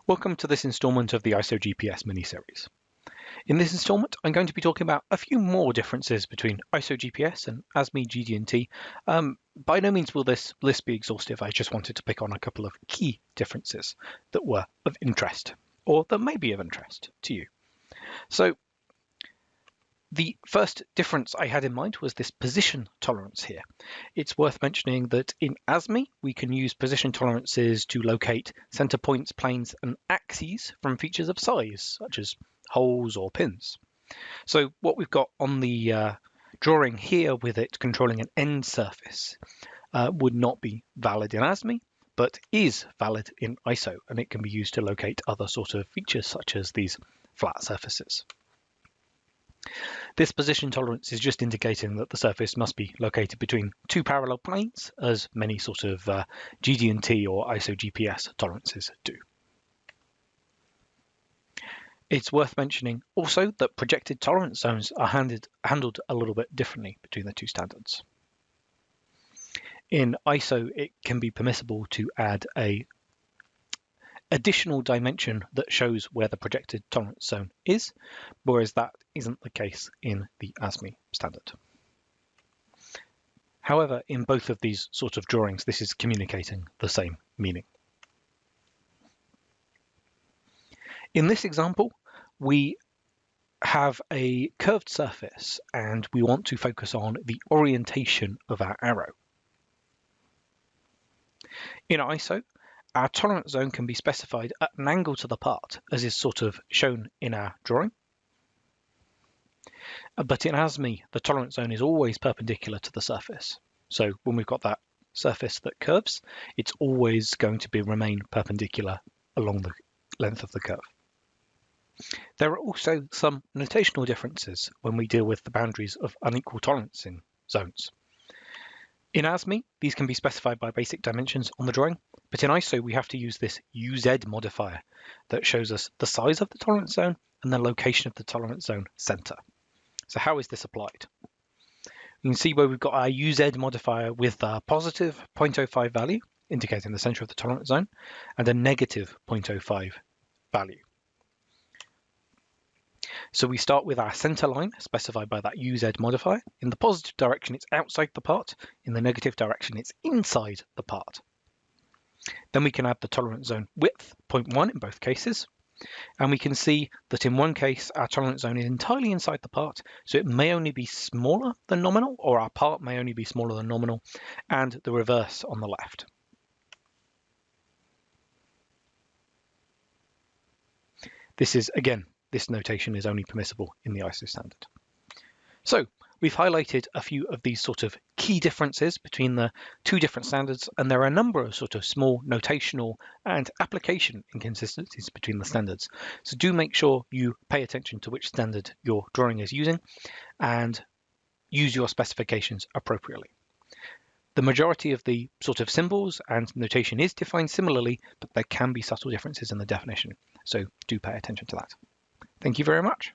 Welcome to this instalment of the ISO GPS mini-series. In this instalment, I'm going to be talking about a few more differences between ISO GPS and ASME GD&T. By no means will this list be exhaustive. I just wanted to pick on a couple of key differences that were of interest, or that may be of interest to you. So, the first difference I had in mind was this position tolerance here. It's worth mentioning that in ASME, we can use position tolerances to locate center points, planes, and axes from features of size, such as holes or pins. So what we've got on the drawing here with it controlling an end surface would not be valid in ASME, but is valid in ISO, and it can be used to locate other sort of features such as these flat surfaces. This position tolerance is just indicating that the surface must be located between two parallel planes, as many sort of GD&T or ISO GPS tolerances do. It's worth mentioning also that projected tolerance zones are handled a little bit differently between the two standards. In ISO, it can be permissible to add a additional dimension that shows where the projected tolerance zone is, whereas that isn't the case in the ASME standard. However, in both of these sort of drawings, this is communicating the same meaning. In this example, we have a curved surface and we want to focus on the orientation of our arrow. In ISO, our tolerance zone can be specified at an angle to the part, as is sort of shown in our drawing. But in ASME, the tolerance zone is always perpendicular to the surface. So when we've got that surface that curves, it's always going to remain perpendicular along the length of the curve. There are also some notational differences when we deal with the boundaries of unequal tolerancing zones. In ASME, these can be specified by basic dimensions on the drawing, but in ISO we have to use this UZ modifier that shows us the size of the tolerance zone and the location of the tolerance zone center. So how is this applied? You can see where we've got our UZ modifier with a positive 0.05 value, indicating the center of the tolerance zone, and a negative 0.05 value. So we start with our center line specified by that UZ modifier. In the positive direction, it's outside the part. In the negative direction, it's inside the part. Then we can add the tolerance zone width, 0.1 in both cases. And we can see that in one case, our tolerance zone is entirely inside the part. So it may only be smaller than nominal, or our part may only be smaller than nominal, and the reverse on the left. This notation is only permissible in the ISO standard. So we've highlighted a few of these sort of key differences between the two different standards, and there are a number of sort of small notational and application inconsistencies between the standards. So do make sure you pay attention to which standard your drawing is using and use your specifications appropriately. The majority of the sort of symbols and notation is defined similarly, but there can be subtle differences in the definition. So do pay attention to that. Thank you very much.